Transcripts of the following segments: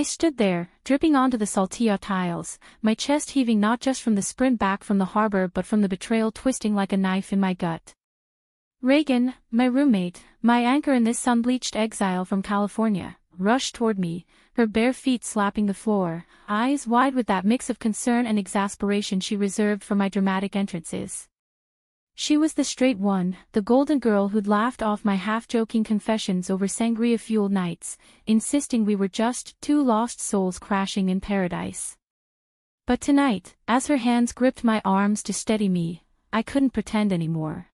I stood there, dripping onto the saltillo tiles, my chest heaving not just from the sprint back from the harbor but from the betrayal twisting like a knife in my gut. Reagan, my roommate, my anchor in this sun-bleached exile from California, rushed toward me, her bare feet slapping the floor, eyes wide with that mix of concern and exasperation she reserved for my dramatic entrances. She was the straight one, the golden girl who'd laughed off my half-joking confessions over sangria-fueled nights, insisting we were just two lost souls crashing in paradise. But tonight, as her hands gripped my arms to steady me, I couldn't pretend anymore.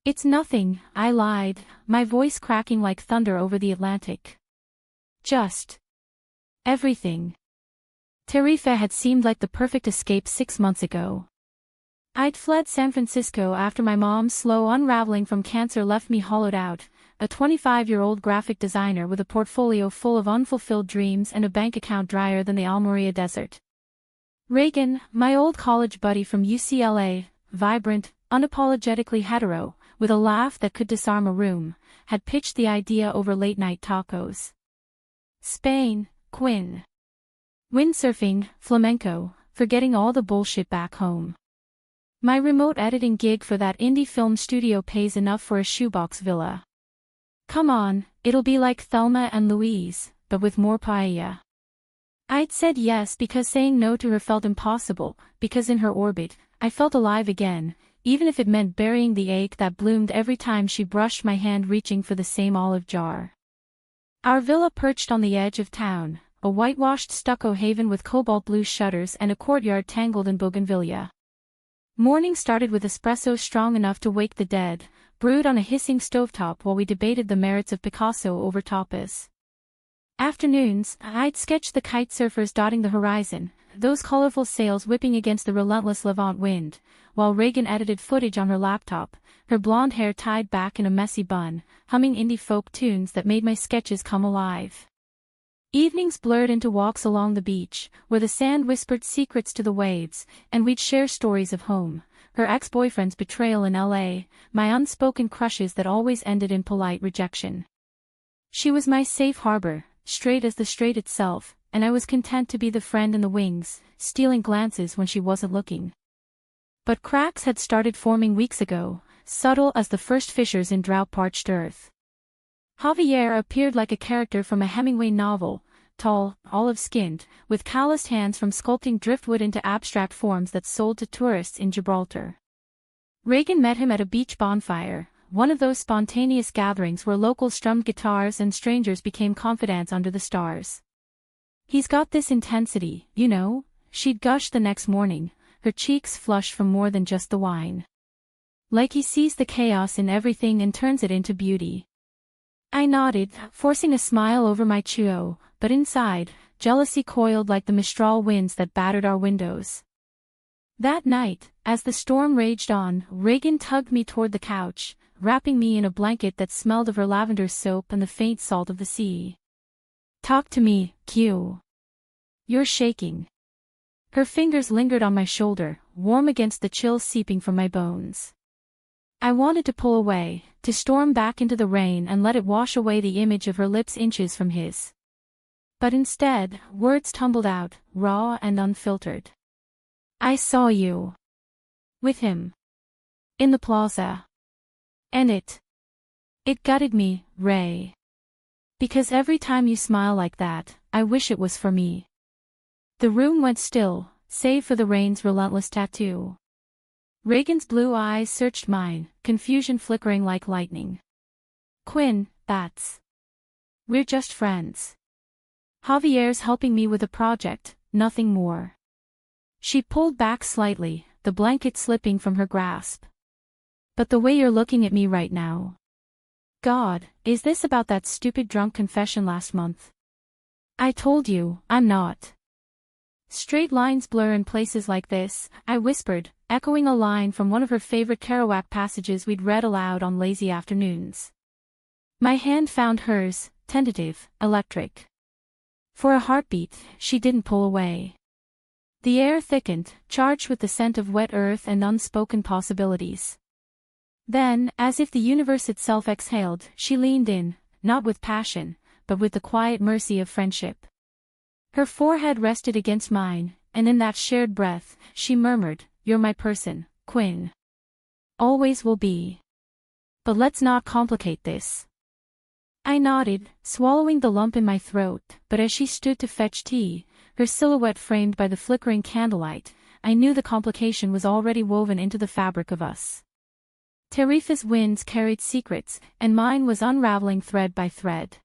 "It's nothing," I lied, my voice cracking like thunder over the Atlantic. "Just everything." Tarifa had seemed like the perfect escape 6 months ago. I'd fled San Francisco after my mom's slow unraveling from cancer left me hollowed out, a 25-year-old graphic designer with a portfolio full of unfulfilled dreams and a bank account drier than the Almeria Desert. Reagan, my old college buddy from UCLA, vibrant, unapologetically hetero, with a laugh that could disarm a room, had pitched the idea over late-night tacos. Spain, Quinn. Windsurfing, flamenco, forgetting all the bullshit back home. My remote editing gig for that indie film studio pays enough for a shoebox villa. Come on, it'll be like Thelma and Louise, but with more paella. I'd said yes because saying no to her felt impossible, because in her orbit, I felt alive again, even if it meant burying the ache that bloomed every time she brushed my hand reaching for the same olive jar. Our villa perched on the edge of town, a whitewashed stucco haven with cobalt blue shutters and a courtyard tangled in bougainvillea. Morning started with espresso strong enough to wake the dead, brewed on a hissing stovetop while we debated the merits of Picasso over tapas. Afternoons, I'd sketch the kite surfers dotting the horizon, those colorful sails whipping against the relentless Levant wind, while Reagan edited footage on her laptop, her blonde hair tied back in a messy bun, humming indie folk tunes that made my sketches come alive. Evenings blurred into walks along the beach, where the sand whispered secrets to the waves, and we'd share stories of home, her ex-boyfriend's betrayal in LA, my unspoken crushes that always ended in polite rejection. She was my safe harbor, straight as the strait itself, and I was content to be the friend in the wings, stealing glances when she wasn't looking. But cracks had started forming weeks ago, subtle as the first fissures in drought-parched earth. Javier appeared like a character from a Hemingway novel, tall, olive-skinned, with calloused hands from sculpting driftwood into abstract forms that sold to tourists in Gibraltar. Reagan met him at a beach bonfire, one of those spontaneous gatherings where locals strummed guitars and strangers became confidants under the stars. "He's got this intensity, you know," she'd gush the next morning, her cheeks flushed from more than just the wine. "Like he sees the chaos in everything and turns it into beauty." I nodded, forcing a smile over my chuo, but inside, jealousy coiled like the Mistral winds that battered our windows. That night, as the storm raged on, Reagan tugged me toward the couch, wrapping me in a blanket that smelled of her lavender soap and the faint salt of the sea. "Talk to me, Q. You're shaking." Her fingers lingered on my shoulder, warm against the chill seeping from my bones. I wanted to pull away, to storm back into the rain and let it wash away the image of her lips inches from his. But instead, words tumbled out, raw and unfiltered. "I saw you. With him. In the plaza. And it gutted me, Ray. Because every time you smile like that, I wish it was for me." The room went still, save for the rain's relentless tattoo. Reagan's blue eyes searched mine, confusion flickering like lightning. "Quinn, we're just friends. Javier's helping me with a project, nothing more." She pulled back slightly, the blanket slipping from her grasp. "But the way you're looking at me right now. God, is this about that stupid drunk confession last month? I told you, I'm not." "Straight lines blur in places like this," I whispered, echoing a line from one of her favorite Kerouac passages we'd read aloud on lazy afternoons. My hand found hers, tentative, electric. For a heartbeat, she didn't pull away. The air thickened, charged with the scent of wet earth and unspoken possibilities. Then, as if the universe itself exhaled, she leaned in, not with passion, but with the quiet mercy of friendship. Her forehead rested against mine, and in that shared breath, she murmured, "You're my person, Quinn. Always will be. But let's not complicate this." I nodded, swallowing the lump in my throat, but as she stood to fetch tea, her silhouette framed by the flickering candlelight, I knew the complication was already woven into the fabric of us. Tarifa's winds carried secrets, and mine was unraveling thread by thread.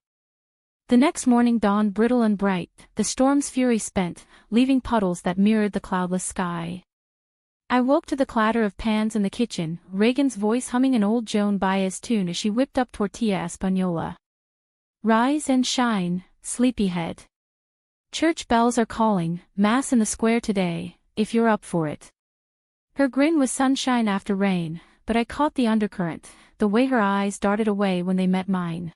The next morning dawned brittle and bright, the storm's fury spent, leaving puddles that mirrored the cloudless sky. I woke to the clatter of pans in the kitchen, Reagan's voice humming an old Joan Baez tune as she whipped up tortilla española. "Rise and shine, sleepyhead. Church bells are calling, mass in the square today, if you're up for it." Her grin was sunshine after rain, but I caught the undercurrent, the way her eyes darted away when they met mine.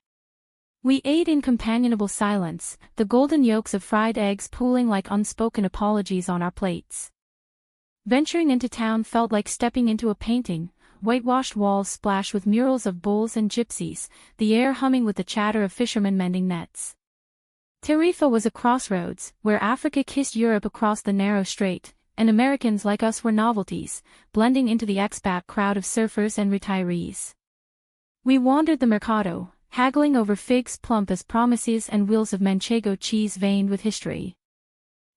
We ate in companionable silence, the golden yolks of fried eggs pooling like unspoken apologies on our plates. Venturing into town felt like stepping into a painting, whitewashed walls splashed with murals of bulls and gypsies, the air humming with the chatter of fishermen mending nets. Tarifa was a crossroads, where Africa kissed Europe across the narrow strait, and Americans like us were novelties, blending into the expat crowd of surfers and retirees. We wandered the mercado, haggling over figs plump as promises and wheels of manchego cheese veined with history.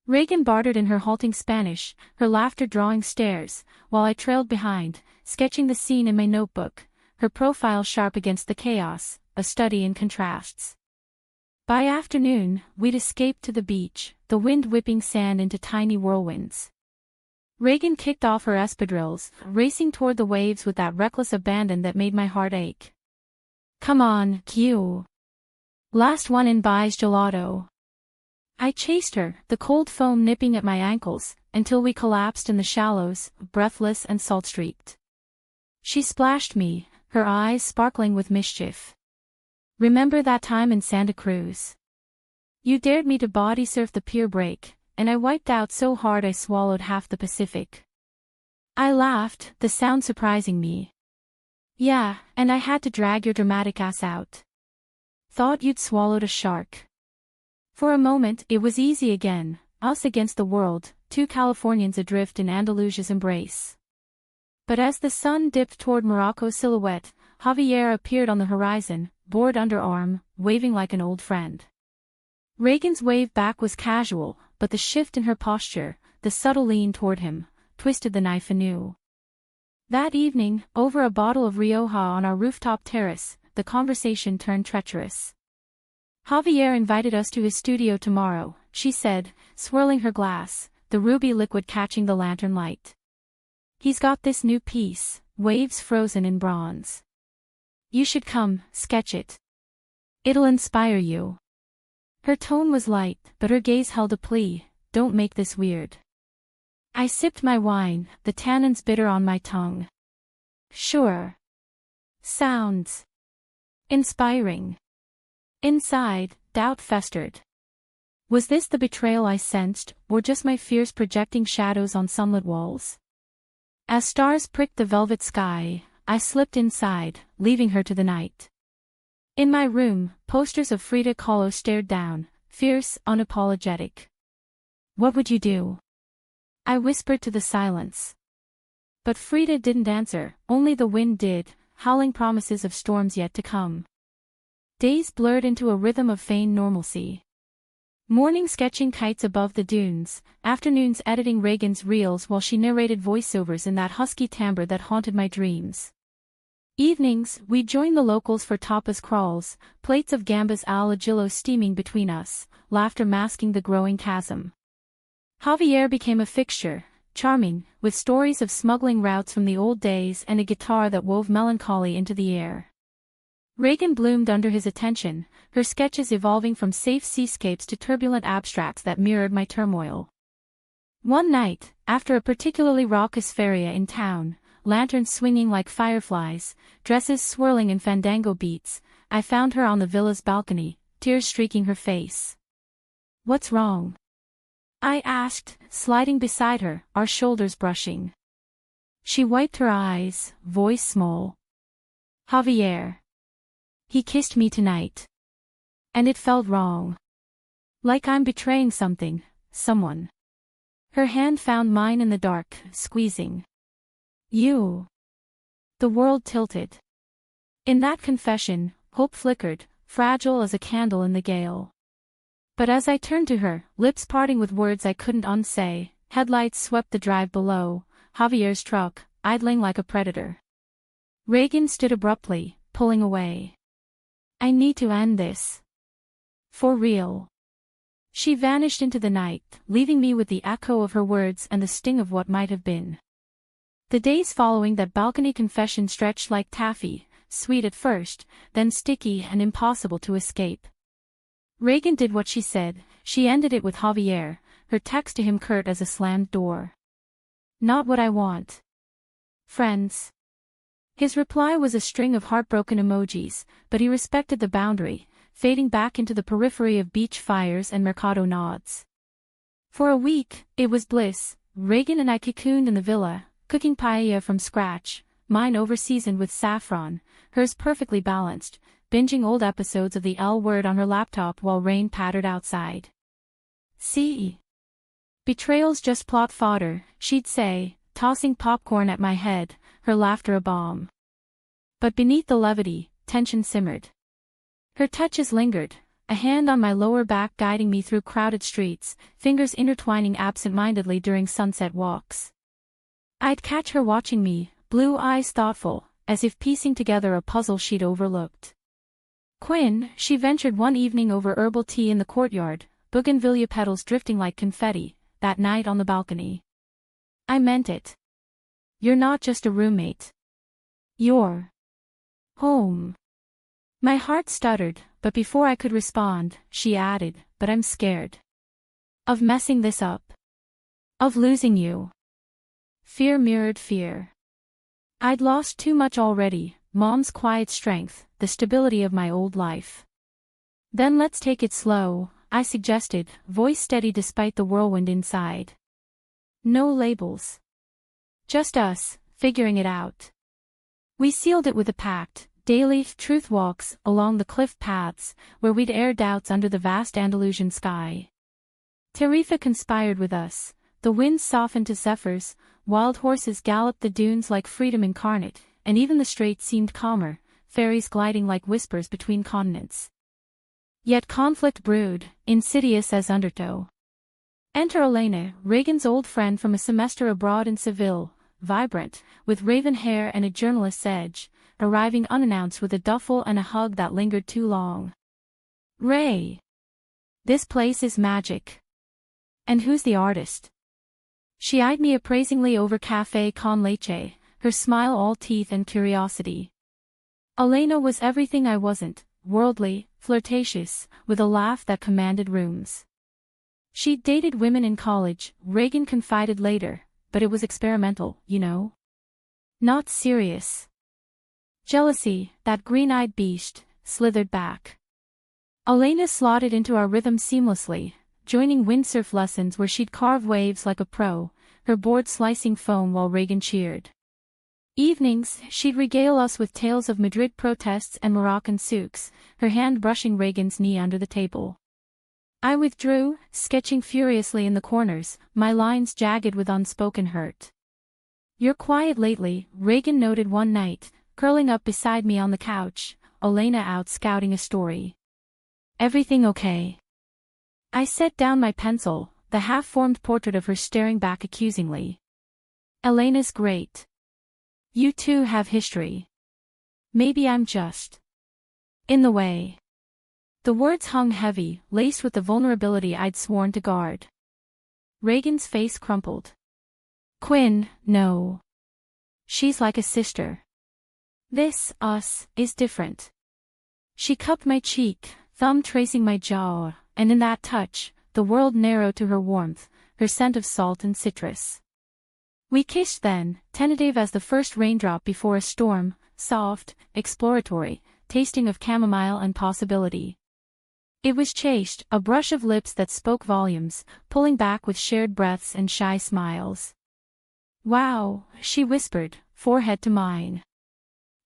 Reagan bartered in her halting Spanish, her laughter drawing stares, while I trailed behind, sketching the scene in my notebook, her profile sharp against the chaos, a study in contrasts. By afternoon, we'd escaped to the beach, the wind whipping sand into tiny whirlwinds. Reagan kicked off her espadrilles, racing toward the waves with that reckless abandon that made my heart ache. "Come on, Q. Last one in buys gelato." I chased her, the cold foam nipping at my ankles, until we collapsed in the shallows, breathless and salt-streaked. She splashed me, her eyes sparkling with mischief. "Remember that time in Santa Cruz? You dared me to body surf the pier break, and I wiped out so hard I swallowed half the Pacific." I laughed, the sound surprising me. "Yeah, and I had to drag your dramatic ass out. Thought you'd swallowed a shark." For a moment it was easy again, us against the world, two Californians adrift in Andalusia's embrace. But as the sun dipped toward Morocco's silhouette, Javier appeared on the horizon, board underarm, waving like an old friend. Reagan's wave back was casual, but the shift in her posture, the subtle lean toward him, twisted the knife anew. That evening, over a bottle of Rioja on our rooftop terrace, the conversation turned treacherous. "Javier invited us to his studio tomorrow," she said, swirling her glass, the ruby liquid catching the lantern light. "He's got this new piece, waves frozen in bronze. You should come, sketch it. It'll inspire you." Her tone was light, but her gaze held a plea, "Don't make this weird." I sipped my wine, the tannins bitter on my tongue. "Sure. Sounds inspiring." Inside, doubt festered. Was this the betrayal I sensed, or just my fears projecting shadows on sunlit walls? As stars pricked the velvet sky, I slipped inside, leaving her to the night. In my room, posters of Frida Kahlo stared down, fierce, unapologetic. "What would you do?" I whispered to the silence. But Frida didn't answer, only the wind did, howling promises of storms yet to come. Days blurred into a rhythm of feigned normalcy. Morning sketching kites above the dunes, afternoons editing Reagan's reels while she narrated voiceovers in that husky timbre that haunted my dreams. Evenings, we joined the locals for tapas crawls, plates of gambas al ajillo steaming between us, laughter masking the growing chasm. Javier became a fixture, charming, with stories of smuggling routes from the old days and a guitar that wove melancholy into the air. Reagan bloomed under his attention, her sketches evolving from safe seascapes to turbulent abstracts that mirrored my turmoil. One night, after a particularly raucous feria in town, lanterns swinging like fireflies, dresses swirling in fandango beats, I found her on the villa's balcony, tears streaking her face. "What's wrong?" I asked, sliding beside her, our shoulders brushing. She wiped her eyes, voice small. "Javier. He kissed me tonight. And it felt wrong. Like I'm betraying something, someone. Her hand found mine in the dark, squeezing. You. The world tilted. In that confession, hope flickered, fragile as a candle in the gale. But as I turned to her, lips parting with words I couldn't unsay, headlights swept the drive below, Javier's truck, idling like a predator. Reagan stood abruptly, pulling away. I need to end this. For real. She vanished into the night, leaving me with the echo of her words and the sting of what might have been. The days following that balcony confession stretched like taffy, sweet at first, then sticky and impossible to escape. Reagan did what she said. She ended it with Javier, her text to him curt as a slammed door. Not what I want. Friends. His reply was a string of heartbroken emojis, but he respected the boundary, fading back into the periphery of beach fires and Mercado nods. For a week, it was bliss. Reagan and I cocooned in the villa, cooking paella from scratch, mine over-seasoned with saffron, hers perfectly balanced, binging old episodes of the L Word on her laptop while rain pattered outside. See? Betrayal's just plot fodder, she'd say, tossing popcorn at my head, her laughter a bomb. But beneath the levity, tension simmered. Her touches lingered, a hand on my lower back guiding me through crowded streets, fingers intertwining absent-mindedly during sunset walks. I'd catch her watching me, blue eyes thoughtful, as if piecing together a puzzle she'd overlooked. Quinn, she ventured one evening over herbal tea in the courtyard, bougainvillea petals drifting like confetti, that night on the balcony. I meant it. You're not just a roommate. You're home. My heart stuttered, but before I could respond, she added, but I'm scared. Of messing this up. Of losing you. Fear mirrored fear. I'd lost too much already, Mom's quiet strength, the stability of my old life. Then let's take it slow, I suggested, voice steady despite the whirlwind inside. No labels. Just us, figuring it out. We sealed it with a pact. Daily truth walks along the cliff paths, where we'd air doubts under the vast Andalusian sky. Tarifa conspired with us, the winds softened to zephyrs, wild horses galloped the dunes like freedom incarnate, and even the straits seemed calmer, ferries gliding like whispers between continents. Yet conflict brewed, insidious as undertow. Enter Elena, Reagan's old friend from a semester abroad in Seville, vibrant, with raven hair and a journalist's edge, arriving unannounced with a duffel and a hug that lingered too long. Ray! This place is magic. And who's the artist? She eyed me appraisingly over café con leche, her smile all teeth and curiosity. Elena was everything I wasn't, worldly, flirtatious, with a laugh that commanded rooms. She'd dated women in college, Reagan confided later, but it was experimental, you know? Not serious. Jealousy, that green-eyed beast, slithered back. Elena slotted into our rhythm seamlessly, joining windsurf lessons where she'd carve waves like a pro, her board slicing foam while Reagan cheered. Evenings, she'd regale us with tales of Madrid protests and Moroccan souks, her hand brushing Reagan's knee under the table. I withdrew, sketching furiously in the corners, my lines jagged with unspoken hurt. You're quiet lately, Reagan noted one night, curling up beside me on the couch, Elena out scouting a story. Everything okay? I set down my pencil, the half-formed portrait of her staring back accusingly. Elena's great. You two have history. Maybe I'm just in the way. The words hung heavy, laced with the vulnerability I'd sworn to guard. Reagan's face crumpled. Quinn, no. She's like a sister. This, us, is different. She cupped my cheek, thumb tracing my jaw, and in that touch, the world narrowed to her warmth, her scent of salt and citrus. We kissed then, tentative as the first raindrop before a storm, soft, exploratory, tasting of chamomile and possibility. It was chaste, a brush of lips that spoke volumes, pulling back with shared breaths and shy smiles. Wow, she whispered, forehead to mine.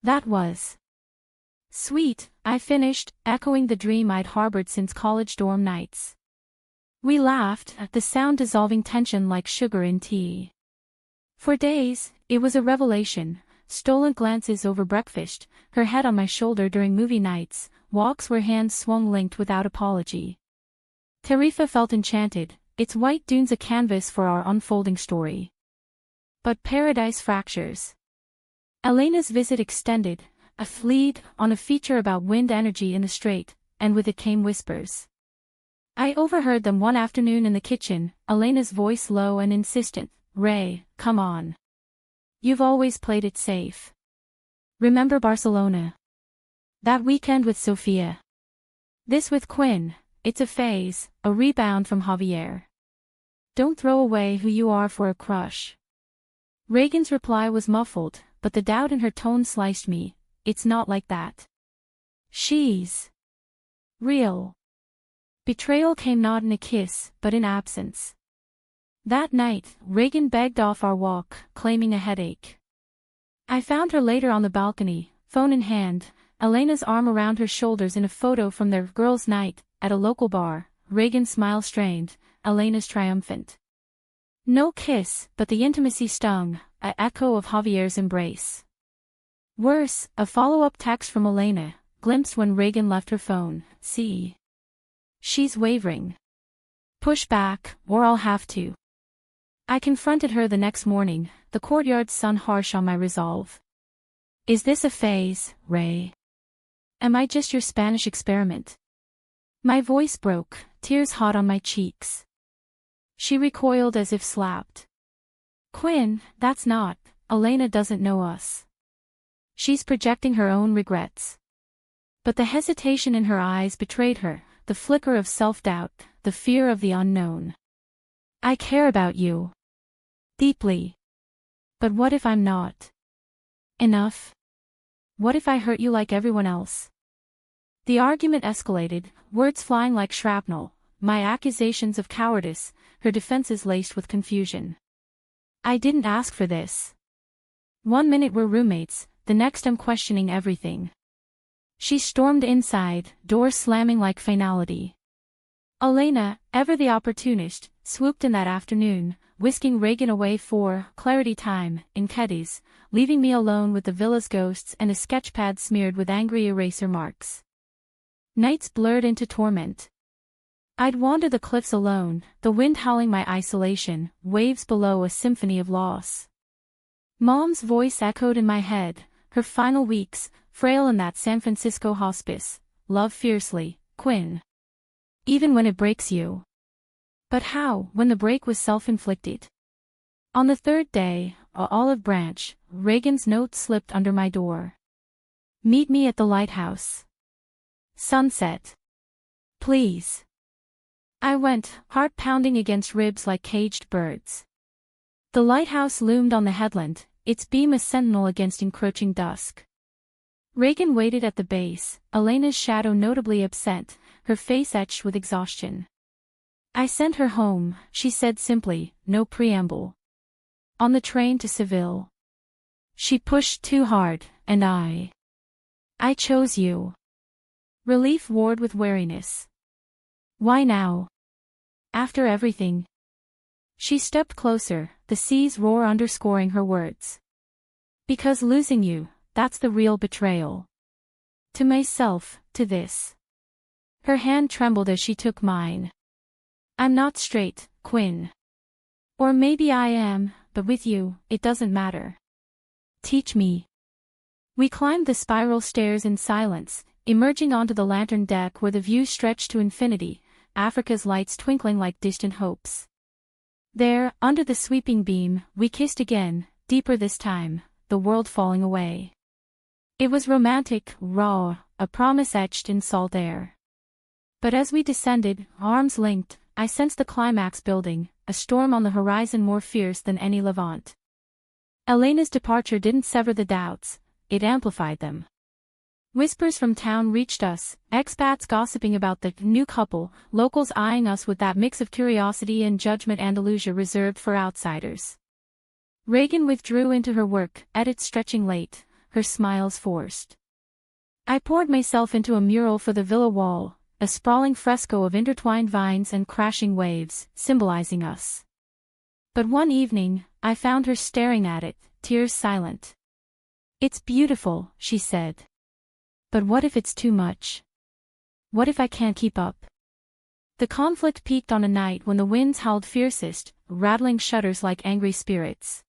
That was sweet, I finished, echoing the dream I'd harbored since college dorm nights. We laughed, the sound dissolving tension like sugar in tea. For days, it was a revelation. Stolen glances over breakfast, her head on my shoulder during movie nights, walks where hands swung linked without apology. Tarifa felt enchanted, its white dunes a canvas for our unfolding story. But paradise fractures. Elena's visit extended, a lead on a feature about wind energy in the strait, and with it came whispers. I overheard them one afternoon in the kitchen, Elena's voice low and insistent. Ray, come on. You've always played it safe. Remember Barcelona? That weekend with Sofia. This with Quinn, it's a phase, a rebound from Javier. Don't throw away who you are for a crush. Reagan's reply was muffled, but the doubt in her tone sliced me. It's not like that. She's real. Betrayal came not in a kiss, but in absence. That night, Reagan begged off our walk, claiming a headache. I found her later on the balcony, phone in hand, Elena's arm around her shoulders in a photo from their girls' night, at a local bar, Reagan's smile strained, Elena's triumphant. No kiss, but the intimacy stung, an echo of Javier's embrace. Worse, a follow-up text from Elena, glimpsed when Reagan left her phone. See. She's wavering. Push back, or I'll have to. I confronted her the next morning, the courtyard's sun harsh on my resolve. Is this a phase, Ray? Am I just your Spanish experiment? My voice broke, tears hot on my cheeks. She recoiled as if slapped. Quinn, that's not, Elena doesn't know us. She's projecting her own regrets. But the hesitation in her eyes betrayed her, the flicker of self-doubt, the fear of the unknown. I care about you. Deeply. But what if I'm not enough? What if I hurt you like everyone else? The argument escalated, words flying like shrapnel, my accusations of cowardice, her defenses laced with confusion. I didn't ask for this. One minute we're roommates, the next I'm questioning everything. She stormed inside, door slamming like finality. Elena, ever the opportunist, swooped in that afternoon, whisking Reagan away for clarity time in Cadiz, leaving me alone with the villa's ghosts and a sketchpad smeared with angry eraser marks. Nights blurred into torment. I'd wander the cliffs alone, the wind howling my isolation, waves below a symphony of loss. Mom's voice echoed in my head, her final weeks, frail in that San Francisco hospice. Love fiercely, Quinn. Even when it breaks you. But how, when the break was self-inflicted? On the third day, a olive branch, Reagan's note slipped under my door. Meet me at the lighthouse. Sunset. Please. I went, heart pounding against ribs like caged birds. The lighthouse loomed on the headland, its beam a sentinel against encroaching dusk. Reagan waited at the base, Elena's shadow notably absent, her face etched with exhaustion. I sent her home, she said simply, no preamble. On the train to Seville. She pushed too hard, and I chose you. Relief warred with wariness. Why now? After everything. She stepped closer, the sea's roar underscoring her words. Because losing you, that's the real betrayal. To myself, to this. Her hand trembled as she took mine. I'm not straight, Quinn. Or maybe I am, but with you, it doesn't matter. Teach me. We climbed the spiral stairs in silence, emerging onto the lantern deck where the view stretched to infinity, Africa's lights twinkling like distant hopes. There, under the sweeping beam, we kissed again, deeper this time, the world falling away. It was romantic, raw, a promise etched in salt air. But as we descended, arms linked, I sensed the climax building, a storm on the horizon more fierce than any Levant. Elena's departure didn't sever the doubts, it amplified them. Whispers from town reached us, expats gossiping about the new couple, locals eyeing us with that mix of curiosity and judgment Andalusia reserved for outsiders. Reagan withdrew into her work, edits stretching late, her smiles forced. I poured myself into a mural for the villa wall, a sprawling fresco of intertwined vines and crashing waves, symbolizing us. But one evening, I found her staring at it, tears silent. "It's beautiful," she said. "But what if it's too much? What if I can't keep up?" The conflict peaked on a night when the winds howled fiercest, rattling shutters like angry spirits.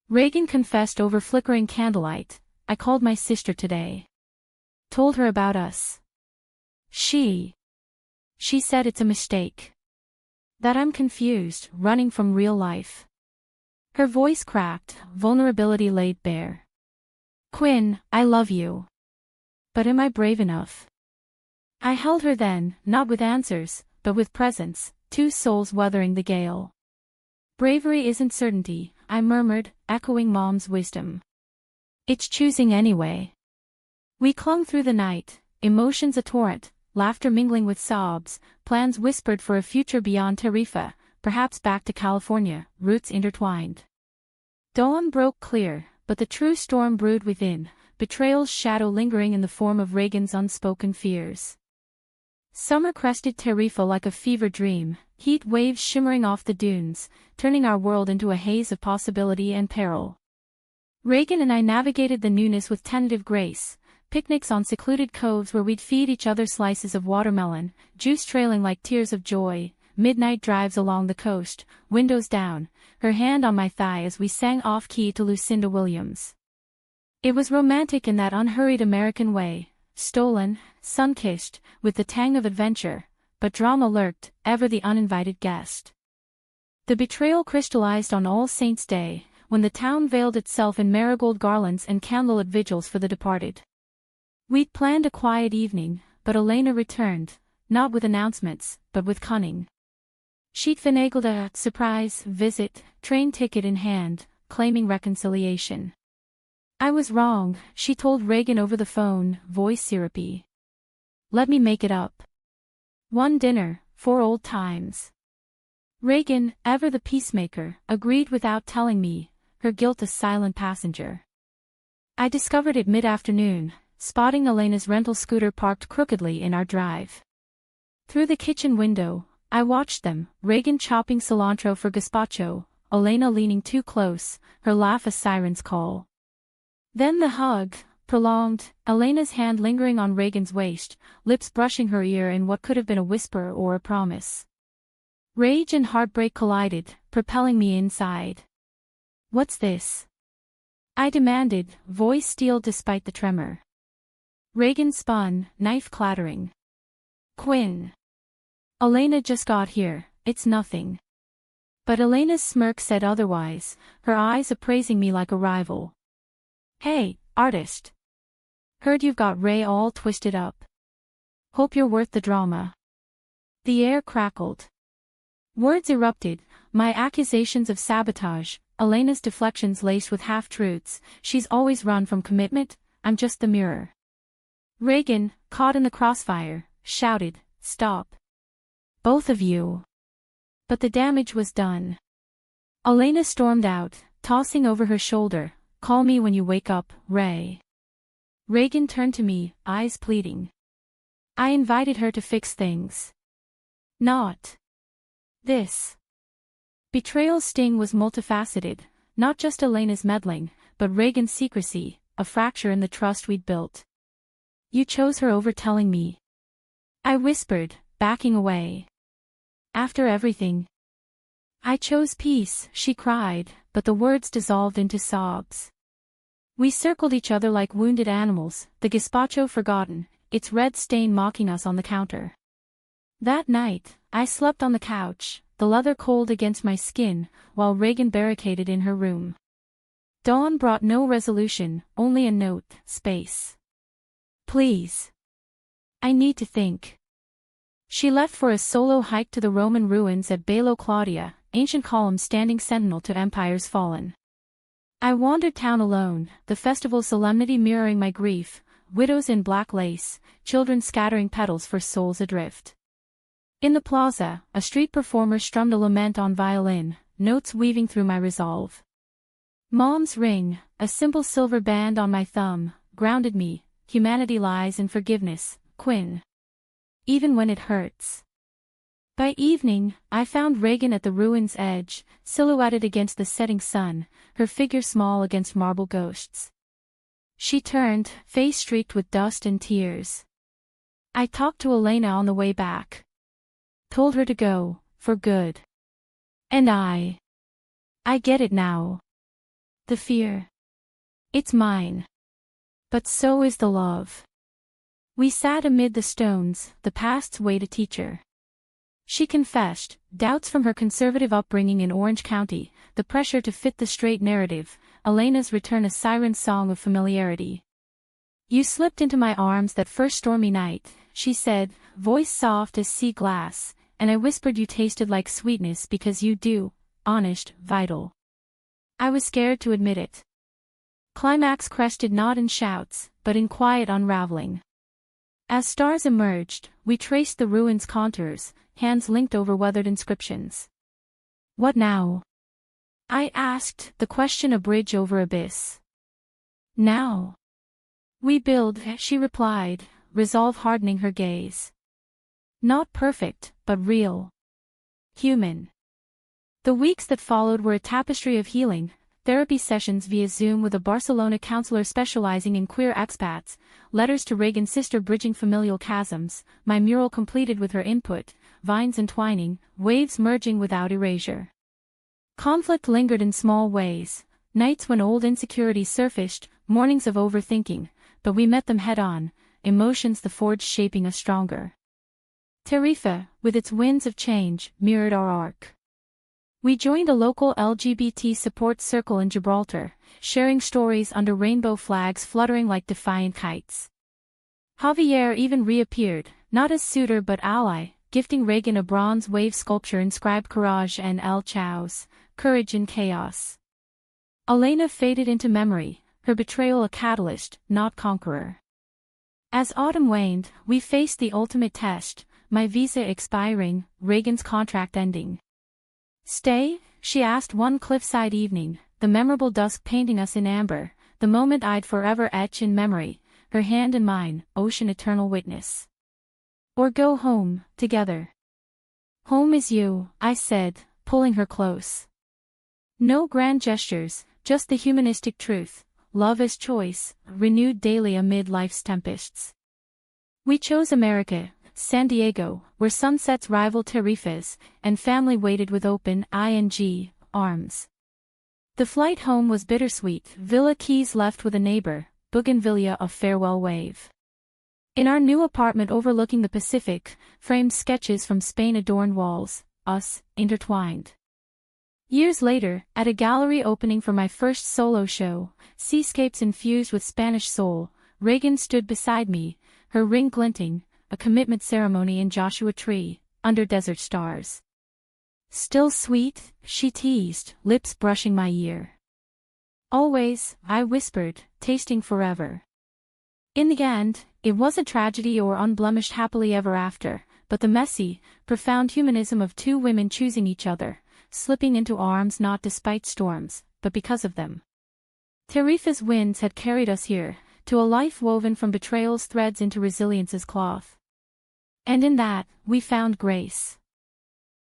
Reagan confessed over flickering candlelight, "I called my sister today. Told her about us. She said it's a mistake. That I'm confused, running from real life." Her voice cracked, vulnerability laid bare. "Quinn, I love you. But am I brave enough?" I held her then, not with answers, but with presence, two souls weathering the gale. "Bravery isn't certainty," I murmured, echoing Mom's wisdom. "It's choosing anyway." We clung through the night, emotions a torrent, laughter mingling with sobs, plans whispered for a future beyond Tarifa, perhaps back to California, roots intertwined. Dawn broke clear, but the true storm brewed within, betrayal's shadow lingering in the form of Reagan's unspoken fears. Summer crested Tarifa like a fever dream, heat waves shimmering off the dunes, turning our world into a haze of possibility and peril. Reagan and I navigated the newness with tentative grace, picnics on secluded coves where we'd feed each other slices of watermelon, juice trailing like tears of joy, midnight drives along the coast, windows down, her hand on my thigh as we sang off-key to Lucinda Williams. It was romantic in that unhurried American way, stolen, sun-kissed, with the tang of adventure, but drama lurked, ever the uninvited guest. The betrayal crystallized on All Saints' Day, when the town veiled itself in marigold garlands and candlelit vigils for the departed. We'd planned a quiet evening, but Elena returned, not with announcements, but with cunning. She'd finagled a surprise visit, train ticket in hand, claiming reconciliation. "I was wrong," she told Reagan over the phone, voice syrupy. "Let me make it up. One dinner, 4 old times." Reagan, ever the peacemaker, agreed without telling me, her guilt a silent passenger. I discovered it mid-afternoon, spotting Elena's rental scooter parked crookedly in our drive. Through the kitchen window, I watched them, Reagan chopping cilantro for gazpacho, Elena leaning too close, her laugh a siren's call. Then the hug, prolonged, Elena's hand lingering on Reagan's waist, lips brushing her ear in what could have been a whisper or a promise. Rage and heartbreak collided, propelling me inside. "What's this?" I demanded, voice steeled despite the tremor. Reagan spun, knife clattering. "Quinn. Elena just got here, it's nothing." But Elena's smirk said otherwise, her eyes appraising me like a rival. "Hey, artist. Heard you've got Ray all twisted up. Hope you're worth the drama." The air crackled. Words erupted, my accusations of sabotage, Elena's deflections laced with half-truths, "She's always run from commitment, I'm just the mirror." Reagan, caught in the crossfire, shouted, "Stop. Both of you." But the damage was done. Elena stormed out, tossing over her shoulder, "Call me when you wake up, Ray." Reagan turned to me, eyes pleading. I invited her to fix things. Not this. Betrayal's sting was multifaceted, not just Elena's meddling, but Reagan's secrecy, a fracture in the trust we'd built. "You chose her over telling me," I whispered, backing away. "After everything." "I chose peace," she cried, but the words dissolved into sobs. We circled each other like wounded animals, the gazpacho forgotten, its red stain mocking us on the counter. That night, I slept on the couch, the leather cold against my skin, while Reagan barricaded in her room. Dawn brought no resolution, only a note, "Space. Please. I need to think." She left for a solo hike to the Roman ruins at Bello Claudia, ancient columns standing sentinel to empires fallen. I wandered town alone, the festival solemnity mirroring my grief, widows in black lace, children scattering petals for souls adrift. In the plaza, a street performer strummed a lament on violin, notes weaving through my resolve. Mom's ring, a simple silver band on my thumb, grounded me, humanity lies in forgiveness, Quinn. even when it hurts. By evening, I found Reagan at the ruin's edge, silhouetted against the setting sun, her figure small against marble ghosts. She turned, face streaked with dust and tears. I talked to Elena on the way back. Told her to go, for good. And I get it now. The fear. It's mine. But so is the love. We sat amid the stones, the past's way to teach her. She confessed, doubts from her conservative upbringing in Orange County, the pressure to fit the straight narrative, Elena's return a siren song of familiarity. You slipped into my arms that first stormy night, she said, voice soft as sea glass, and I whispered you tasted like sweetness because you do, honest, vital. I was scared to admit it. Climax crested not in shouts, but in quiet unraveling. As stars emerged, we traced the ruins' contours, hands linked over weathered inscriptions. What now? I asked, the question a bridge over abyss. Now. We build, she replied, resolve hardening her gaze. Not perfect, but real. Human. The weeks that followed were a tapestry of healing, therapy sessions via Zoom with a Barcelona counselor specializing in queer expats, letters to Reagan's sister bridging familial chasms, my mural completed with her input, vines entwining, waves merging without erasure. Conflict lingered in small ways, nights when old insecurities surfaced, mornings of overthinking, but we met them head-on, emotions the forge shaping us stronger. Tarifa, with its winds of change, mirrored our arc. We joined a local LGBT support circle in Gibraltar, sharing stories under rainbow flags fluttering like defiant kites. Javier even reappeared, not as suitor but ally, gifting Reagan a bronze wave sculpture inscribed Courage and El Chaos, courage in chaos. Elena faded into memory, her betrayal a catalyst, not conqueror. As autumn waned, we faced the ultimate test, my visa expiring, Reagan's contract ending. Stay? She asked one cliffside evening, the memorable dusk painting us in amber, the moment I'd forever etch in memory, her hand in mine, ocean eternal witness. Or go home, together. Home is you, I said, pulling her close. No grand gestures, just the humanistic truth, love as choice, renewed daily amid life's tempests. We chose America, San Diego, where sunsets rival Tarifas, and family waited with open arms. The flight home was bittersweet, Villa Keys left with a neighbor, Bougainvillea a farewell wave. In our new apartment overlooking the Pacific, framed sketches from Spain adorned walls, us, intertwined. Years later, at a gallery opening for my first solo show, Seascapes infused with Spanish soul, Reagan stood beside me, her ring glinting, a commitment ceremony in Joshua Tree, under desert stars. Still sweet, she teased, lips brushing my ear. Always, I whispered, tasting forever. In the end, it wasn't tragedy or unblemished happily ever after, but the messy, profound humanism of two women choosing each other, slipping into arms not despite storms, but because of them. Tarifa's winds had carried us here, to a life woven from betrayal's threads into resilience's cloth. And in that, we found grace.